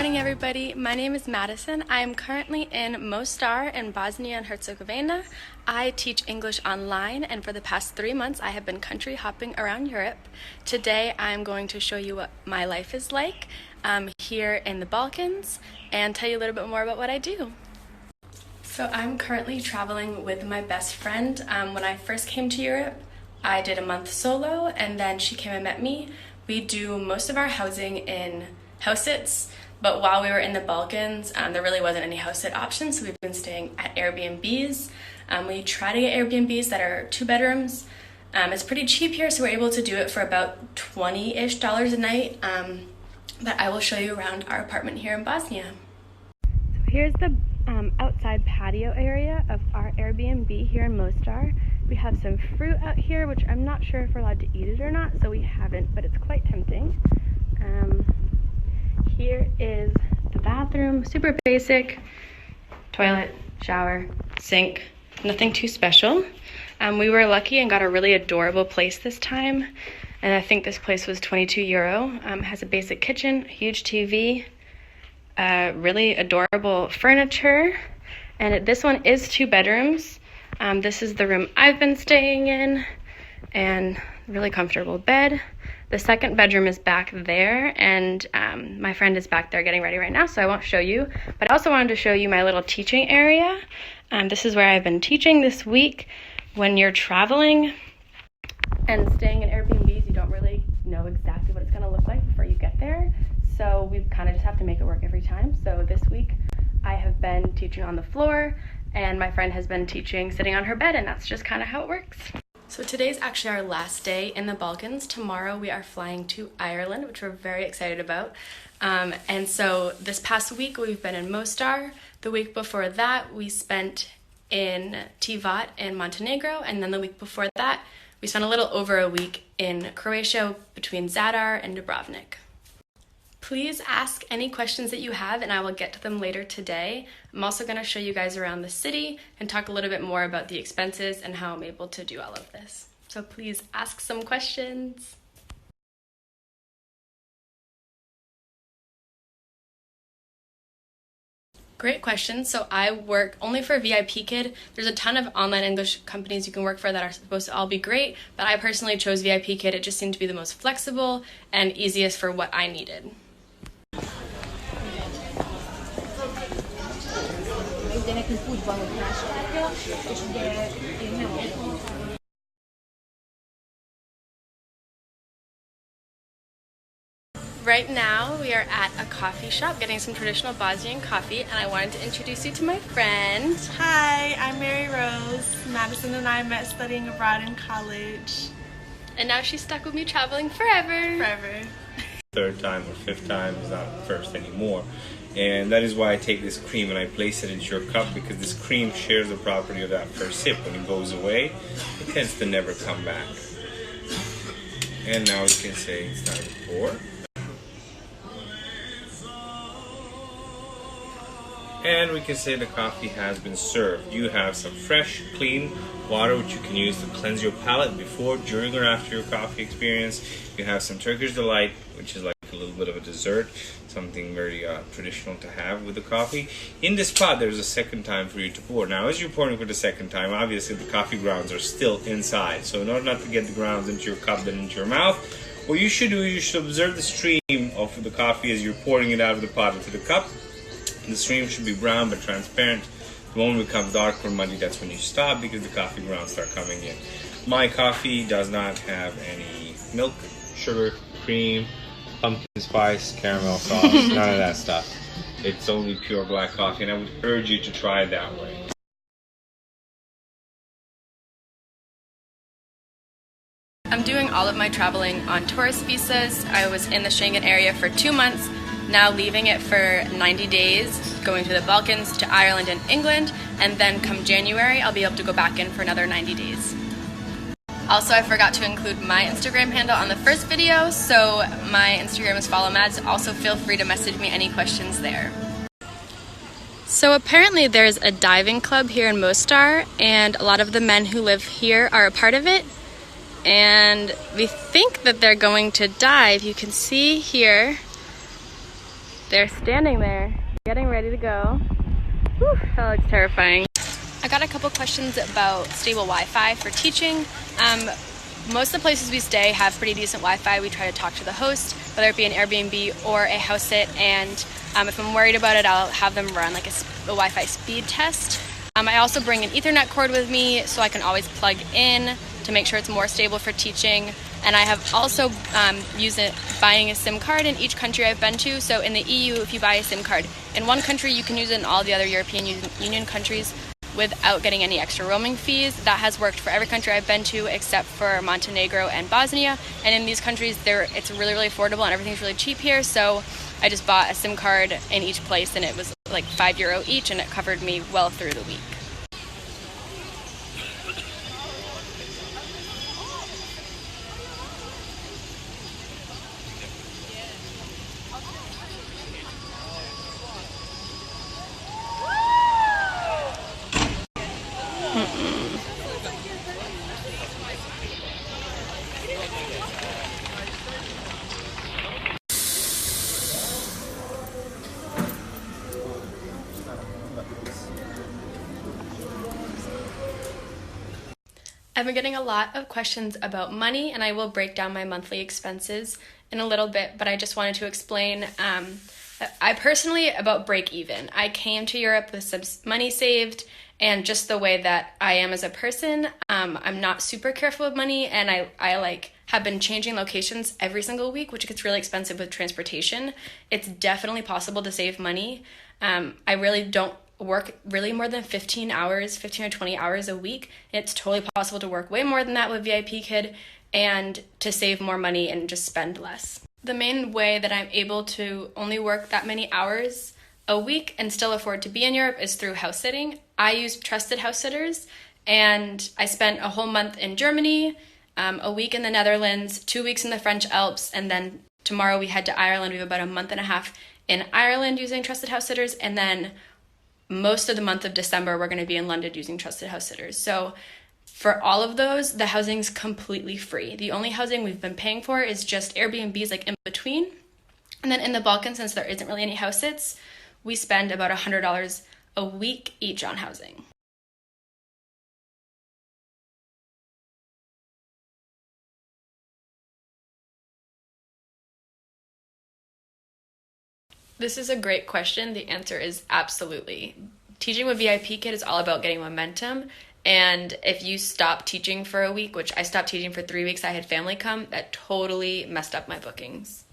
morning, everybody. My name is Madison. I am currently in Mostar in Bosnia and Herzegovina. I teach English online, and for the past 3 months I have been country hopping around Europe. Today I'm going to show you what my life is like here in the Balkans and tell you a little bit more about what I do. So I'm currently traveling with my best friend. When I first came to Europe, I did a month solo, and then she came and met me. We do most of our housing in house sits, but while we were in the Balkans, there really wasn't any house sit options, so we've been staying at Airbnbs. We try to get Airbnbs that are 2 bedrooms. It's pretty cheap here, so we're able to do it for about $20-ish a night, but I will show you around our apartment here in Bosnia. So here's the outside patio area of our Airbnb here in Mostar. We have some fruit out here, which I'm not sure if we're allowed to eat it or not, so we haven't, but it's quite tempting. Here is the bathroom, super basic, toilet, shower, sink, nothing too special. We were lucky and got a really adorable place this time, and I think this place was €22. Has a basic kitchen, huge TV, really adorable furniture, and this one is 2 bedrooms. This is the room I've been staying in, and really comfortable bed. The second bedroom is back there, and my friend is back there getting ready right now, so I won't show you. But I also wanted to show you my little teaching area. This is where I've been teaching this week. When you're traveling and staying in Airbnbs, you don't really know exactly what it's going to look like before you get there. So we kind of just have to make it work every time. So this week I have been teaching on the floor, and my friend has been teaching sitting on her bed, and that's just kind of how it works. So today's actually our last day in the Balkans. Tomorrow we are flying to Ireland, which we're very excited about. And so this past week we've been in Mostar. The week before that we spent in Tivat in Montenegro, and then the week before that we spent a little over a week in Croatia between Zadar and Dubrovnik. Please ask any questions that you have, and I will get to them later today. I'm also going to show you guys around the city and talk a little bit more about the expenses and how I'm able to do all of this. So please ask some questions. Great question. So I work only for VIP Kid. There's a ton of online English companies you can work for that are supposed to all be great, but I personally chose VIP Kid. It just seemed to be the most flexible and easiest for what I needed. Right now we are at a coffee shop getting some traditional Bosnian coffee, and I wanted to introduce you to my friend. Hi, I'm Mary Rose. Madison and I met studying abroad in college. And now she's stuck with me traveling forever. Forever. 3rd time or 5th time is not first anymore. And that is why I take this cream and I place it into your cup, because this cream shares the property of that first sip. When it goes away, it tends to never come back. And now we can say it's time to pour. And we can say the coffee has been served. You have some fresh, clean water which you can use to cleanse your palate before, during, or after your coffee experience. You have some Turkish Delight, which is like a little bit of a dessert, something very traditional to have with the coffee. In this pot, there's a second time for you to pour. Now, as you're pouring for the second time, obviously the coffee grounds are still inside. So in order not to get the grounds into your cup and into your mouth, what you should do is you should observe the stream of the coffee as you're pouring it out of the pot into the cup. The stream should be brown but transparent. The moment it becomes dark or muddy, that's when you stop, because the coffee grounds start coming in. My coffee does not have any milk, sugar, cream, pumpkin spice, caramel sauce, none of that stuff. It's only pure black coffee, and I would urge you to try it that way. I'm doing all of my traveling on tourist visas. I was in the Schengen area for 2 months, now leaving it for 90 days, going to the Balkans, to Ireland and England, and then come January, I'll be able to go back in for another 90 days. Also, I forgot to include my Instagram handle on the first video, so my Instagram is followmads. Also, feel free to message me any questions there. So apparently there's a diving club here in Mostar, and a lot of the men who live here are a part of it. And we think that they're going to dive. You can see here They're standing there, getting ready to go. Whew, that looks terrifying. I got a couple questions about stable Wi-Fi for teaching. Most of the places we stay have pretty decent Wi-Fi. We try to talk to the host, whether it be an Airbnb or a house sit, and if I'm worried about it, I'll have them run like a Wi-Fi speed test. I also bring an Ethernet cord with me so I can always plug in to make sure it's more stable for teaching. And I have also buying a SIM card in each country I've been to. So in the EU, if you buy a SIM card in one country, you can use it in all the other European Union countries without getting any extra roaming fees. That has worked for every country I've been to except for Montenegro and Bosnia. And in these countries, it's really, really affordable and everything's really cheap here. So I just bought a SIM card in each place and it was like €5 each and it covered me well through the week. I've been getting a lot of questions about money, and I will break down my monthly expenses in a little bit, but I just wanted to explain I personally about break even. I came to Europe with some money saved, and just the way that I am as a person, I'm not super careful with money, and I have been changing locations every single week, which gets really expensive with transportation. It's definitely possible to save money. I really don't work really more than 15 or 20 hours a week. It's totally possible to work way more than that with VIP Kid and to save more money and just spend less. The main way that I'm able to only work that many hours a week and still afford to be in Europe is through house sitting. I use trusted house sitters, and I spent a whole month in Germany, a week in the Netherlands, 2 weeks in the French Alps, and then tomorrow we head to Ireland. We have about a month and a half in Ireland using trusted house sitters, and then most of the month of December, we're going to be in London using trusted house sitters. So for all of those, the housing's completely free. The only housing we've been paying for is just Airbnbs like in between. And then in the Balkans, since there isn't really any house sits, we spend about $100 a week each on housing. This is a great question. The answer is absolutely. Teaching with VIP Kid is all about getting momentum. And if you stop teaching for a week, which I stopped teaching for 3 weeks, I had family come, that totally messed up my bookings.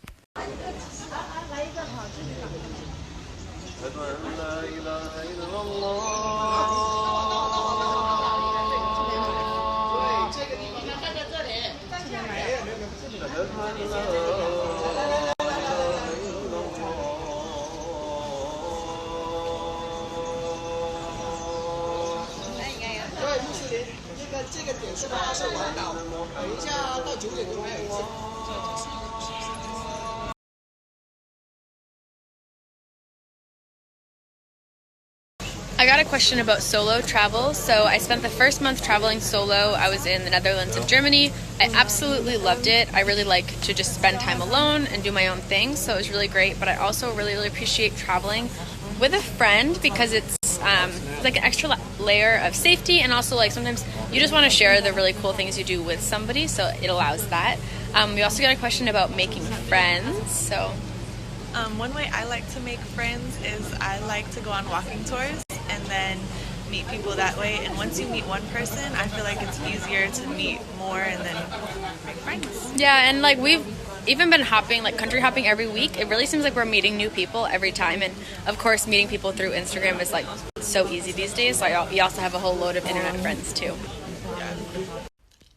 I got a question about solo travel. So I spent the first month traveling solo. I was in the Netherlands and Germany. I absolutely loved it. I really like to just spend time alone and do my own thing, so it was really great. But I also really, really appreciate traveling with a friend because it's like an extra layer of safety, and also like sometimes you just want to share the really cool things you do with somebody, so it allows that. We also got a question about making friends. So one way I like to make friends is I like to go on walking tours and then meet people that way. And once you meet one person, I feel like it's easier to meet more and then make friends. Yeah, and like we've even been hopping, like country hopping every week. It really seems like we're meeting new people every time. And of course, meeting people through Instagram is like so easy these days. So we also have a whole load of internet friends too.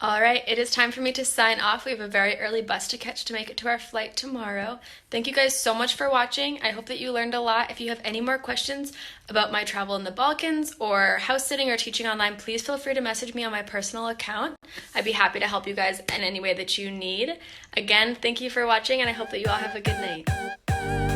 All right, it is time for me to sign off. We have a very early bus to catch to make it to our flight tomorrow. Thank you guys so much for watching. I hope that you learned a lot. If you have any more questions about my travel in the Balkans or house sitting or teaching online, please feel free to message me on my personal account. I'd be happy to help you guys in any way that you need. Again, thank you for watching, and I hope that you all have a good night.